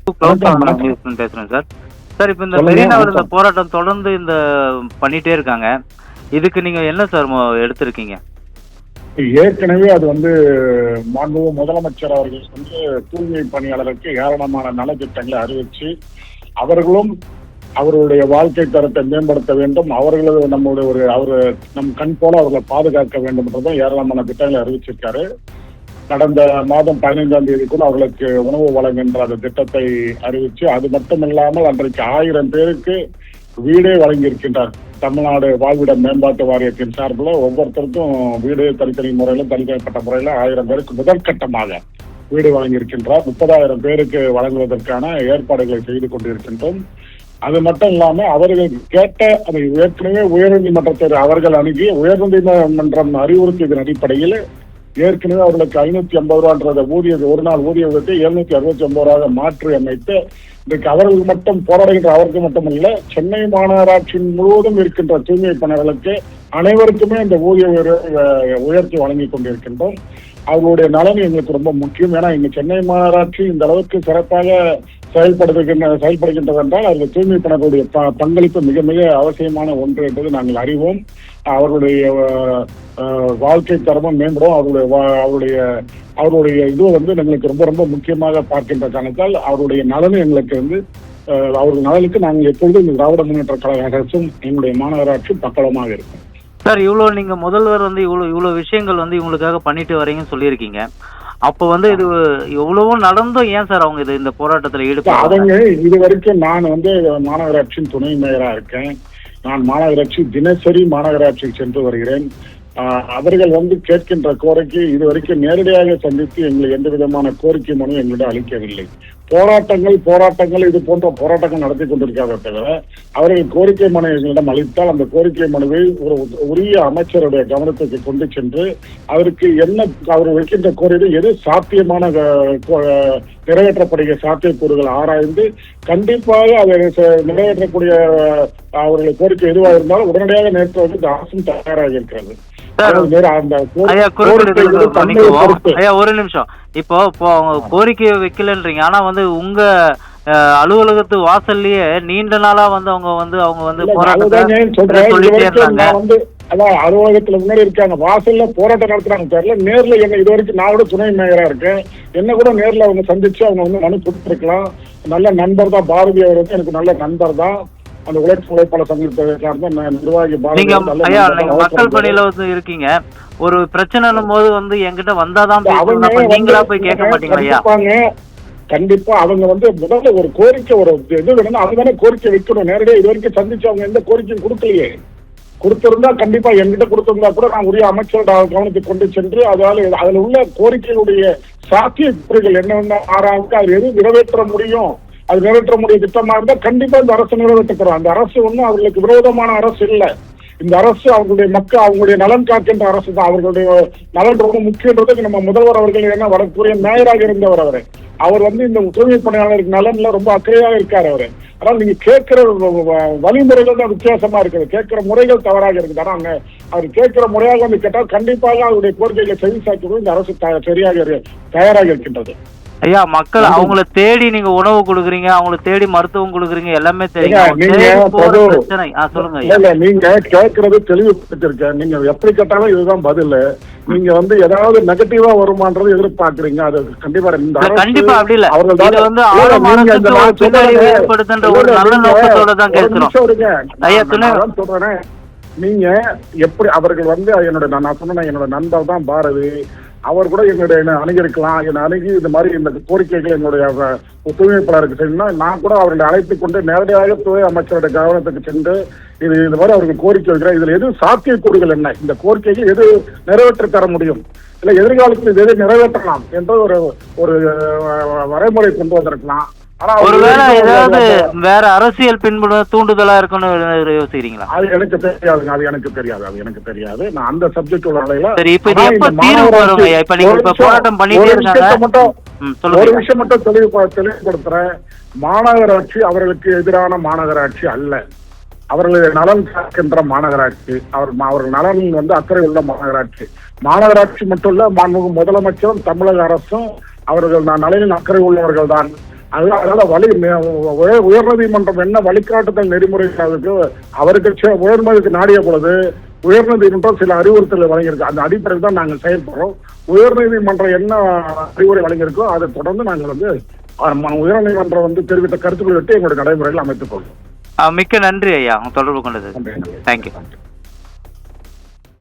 பேசுறேன் sir. Sir, இப்போ இந்த மெரினாவில் இந்த போராட்டம் தொடர்ந்து பண்ணிட்டே இருக்காங்க. இதுக்கு நீங்க என்ன சார் எடுத்திருக்கீங்க? ஏற்கனவே அது மாண்புமிகு முதலமைச்சர் அவர்கள் தூய்மை பணியாளருக்கு ஏராளமான நலத்திட்டங்களை அறிவிச்சு அவர்களும் அவர்களுடைய வாழ்க்கை தரத்தை மேம்படுத்த வேண்டும், அவர்களது நம் கண் போல அவர்களை பாதுகாக்க வேண்டும் என்றதும் ஏராளமான திட்டங்களை அறிவிச்சிருக்காரு. கடந்த மாதம் 15ஆம் தேதி கூட அவர்களுக்கு உணவு வழங்குகின்ற அந்த திட்டத்தை அறிவிச்சு, அது மட்டுமில்லாமல் அன்றைக்கு 1000 பேருக்கு வீடே வழங்கியிருக்கின்றார். தமிழ்நாடு வாழ்விட மேம்பாட்டு வாரியத்தின் சார்பில் ஒவ்வொருத்தருக்கும் வீடு தனித்தனி முறையில தனித்தனிப்பட்ட முறையில 1000 பேருக்கு முதற்கட்டமாக வீடு வழங்கியிருக்கின்றார். 30,000 பேருக்கு வழங்குவதற்கான ஏற்பாடுகளை செய்து கொண்டிருக்கின்றோம். அது மட்டும் இல்லாம அவர்கள் கேட்ட அதை ஏற்கனவே உயர்நீதிமன்றத்தை அவர்கள் அணுகி உயர்நீதிமன்றம் அறிவுறுத்தியதன் அடிப்படையில் ஏற்கனவே அவர்களுக்கு 550 ரூபான்ற ஒரு நாள் ஊதிய விதத்தை 769 ரூபாக மாற்றி அமைத்து இன்றைக்கு அவர்கள் மட்டும் போராடுகின்ற அவருக்கு மட்டுமல்ல, சென்னை மாநகராட்சியின் முழுவதும் இருக்கின்ற தூய்மை பணியாளர்களுக்கு அனைவருக்குமே இந்த ஊதிய உயர்த்தி வழங்கி கொண்டிருக்கின்றோம். அவர்களுடைய நலன் எங்களுக்கு ரொம்ப முக்கியம். ஏன்னா இங்க சென்னை மாநகராட்சி இந்த அளவுக்கு சிறப்பாக செயல்படுகின்றது என்றால் அவர்கள் தூய்மை பணியாளர்களுடைய பங்களிப்பு மிக மிக அவசியமான ஒன்று என்பது நாங்கள் அறிவோம். அவர்களுடைய வாழ்க்கை தரமும் மேம்படும். அவருடைய இது எங்களுக்கு ரொம்ப ரொம்ப முக்கியமாக பார்க்கின்ற காரணத்தால் அவருடைய நலன் எங்களுக்கு அவர்கள் நலனுக்கு நாங்கள் எப்பொழுதும் இந்த திராவிட முன்னேற்ற கழக அரசும் எங்களுடைய மாநகராட்சி பக்கலமாக இருக்கும். சார், நீங்க முதல்வர் இவ்வளவு விஷயங்கள் இவங்களுக்காக பண்ணிட்டு வரீங்கன்னு சொல்லியிருக்கீங்க. அப்ப இது எவ்வளவோ நடந்தும் ஏன் சார் அவங்க இந்த போராட்டத்துல ஈடுபடுறாங்க? இது வரைக்கும் நான் மாநகராட்சியின் துணை மேயரா இருக்கேன். நான் மாநகராட்சி தினசரி மாநகராட்சிக்கு சென்று வருகிறேன். அவர்கள் கேட்கின்ற கோரிக்கை இதுவரைக்கும் நேரடியாக சந்தித்து எங்களுக்கு எந்த விதமான கோரிக்கை மனு எங்களிடம் அளிக்கவில்லை. போராட்டங்கள் இது போன்ற போராட்டங்கள் நடத்தி கொண்டிருக்காத தவிர அவர்கள் கோரிக்கை மனு எங்களிடம் அளித்தால் அந்த கோரிக்கை மனுவை ஒரு உரிய அமைச்சருடைய கவனத்துக்கு கொண்டு சென்று அவருக்கு அவர் வைக்கின்ற கோரிக்கை எது சாத்தியமான நிறைவேற்றப்படுகிற சாத்தியக்கூறுகள் ஆராய்ந்து கண்டிப்பாக அதை நிறைவேற்றக்கூடிய அவர்களுடைய கோரிக்கை எதுவாக இருந்தாலும் உடனடியாக நேற்று இந்த அரசும் தயாராக இருக்கிறது. ஒரு நிமிஷம். இப்போ அவங்க கோரிக்கையை வைக்கலன்றீங்க, ஆனா உங்க அலுவலகத்து வாசல்லயே நீண்ட நாளா அவங்க சொல்லிட்டே இருந்தாங்க. அதான் அலுவலகத்துல முன்னாடி இருக்காங்க, வாசல்ல போராட்டம் நடத்துறாங்க. தெரியல நேர்ல என்ன இது வரைக்கும் நான் கூட துணை மேயரா இருக்கேன். என்ன கூட நேர்ல அவங்க சந்திச்சு அவங்க மனு கொடுத்துருக்கலாம். நல்ல நண்பர் தான் பாரதி அவர், எனக்கு நல்ல நண்பர் தான். அந்த உழைப்பாளர் சங்கத்தை நிர்வாகி மக்கள் பணியில இருக்கீங்க. ஒரு பிரச்சனை போது என்கிட்ட வந்தாதான் நீங்களா போய் கேட்க மாட்டீங்களா? கண்டிப்பா அவங்க முதல்ல ஒரு கோரிக்கை ஒரு இது வேணும், அதுதானே கோரிக்கை வைக்கணும். நேரடியாக இது வரைக்கும் சந்திச்சு அவங்க எந்த கோரிக்கையும் கொடுக்கலையே. கொடுத்திருந்தா கண்டிப்பா என்கிட்ட கொடுத்திருந்தா கூட நான் உரிய அமைச்சரோட கவனத்துக்கு கொண்டு சென்று அதுல உள்ள கோரிக்கைகளுடைய சாத்தியக்கூறுகள் என்னென்ன ஆராய்ந்து அது எது நிறைவேற்ற முடியும், அது நிறைவேற்ற முடிய திட்டமா இருந்தா கண்டிப்பா இந்த அரசு நிறைவேற்றுக்கிறோம். அந்த அரசு அவர்களுக்கு விரோதமான அரசு இல்லை. இந்த அரசு அவங்களுடைய நலன் காக்கின்ற அரசு தான். அவர்களுடைய நலன் ரொம்ப முக்கியன்றதுக்கு நம்ம முதல்வர் அவர்கள் வரக்கூடிய மேயராக இருந்தவர் அவர் இந்த தூய்மை பணியாளருக்கு நலன்ல ரொம்ப அக்கறையாக இருக்காரு அவரு. ஆனால் நீங்க கேட்கிற வழிமுறைகள் தான் வித்தியாசமா இருக்குது, கேட்கிற முறைகள் தவறாக இருக்குது. ஆனா அவர் கேட்கிற முறையாக கேட்டால் கண்டிப்பாக அவருடைய கோரிக்கைகளை செவி சாய்க்கவும் இந்த அரசு தயாராக இருக்கின்றது. ஐயா, மக்கள் அவங்கள தேடி நீங்க உணவு கொடுக்குறீங்க, அவங்கள தேடி மருத்துவம் கொடுக்குறீங்க, எல்லாமே தெரியும். நீங்க கேட்கறது தெளிவுபடுத்திருக்க. நீங்க எப்படி கேட்டாலும் இதுதான் பதில். நீங்க ஏதாவது நெகட்டிவா வருமானது எதிர்பார்க்கறீங்க. அது கண்டிப்பா கண்டிப்பா அப்படி இல்ல. சொல்றேன். நீங்க எப்படி அவர்கள் நான் சொன்ன என்னோட நண்பர் தான் பாரதி, அவர் கூட என்னுடைய அணுகிருக்கலாம். என்னை அணுகி இந்த மாதிரி இந்த கோரிக்கைகள் என்னுடைய தூய்மைப்பாளருக்கு செய்யணும்னா நான் கூட அவர்களை அழைத்துக் கொண்டு நேரடியாக தூய் அமைச்சருடைய கவனத்துக்கு சென்று இந்த மாதிரி அவருக்கு கோரிக்கை வைக்கிறேன், இதுல எது சாத்தியக்கூறுகள் என்ன, இந்த கோரிக்கைகள் எது நிறைவேற்றி தர முடியும், இல்ல எதிர்காலத்தில் இது எது நிறைவேற்றலாம் என்ற ஒரு வரைமுறை கொண்டு வந்திருக்கலாம். ஒருவேளை ஏதாவது வேற அரசியல் தூண்டுதலா இருக்குன்னு யோசிக்கிறீங்களா? அது எனக்கு தெரியாது. நான் அந்த சப்ஜெக்ட் ஒரு விஷயம் மட்டும் தெளிவுபடுத்துறேன். மாநகராட்சி அவர்களுக்கு எதிரான மாநகராட்சி அல்ல. அவர்களுடைய நலன் காக்கின்ற மாநகராட்சி, அவர்கள் நலன் அக்கறை உள்ள மாநகராட்சி மட்டும் இல்ல, முதலமைச்சரும் தமிழக அரசும் அவர்கள் நலனில் அக்கறை உள்ளவர்கள் தான். அதனால உயர்நீதிமன்றம் என்ன வழிகாட்டுதல் நெறிமுறைகளுக்கு அவருக்கு உயர்நீதிக்கு நாடிய பொழுது உயர்நீதிமன்றம் சில அறிவுறுத்தல் வழங்கியிருக்கு. அந்த அடிப்படையில் தான் நாங்கள் செயல்படுறோம். உயர்நீதிமன்றம் என்ன அறிவுரை வழங்கியிருக்கோ அதை தொடர்ந்து நாங்கள் வந்து உயர்நீதிமன்றம் வந்து தெரிவித்த கருத்துக்களை விட்டு எங்களுடைய நடைமுறைகள் அமைத்துக் கொள்வோம். மிக்க நன்றி ஐயா, தொடர்பு கொண்டது. தேங்க்யூ.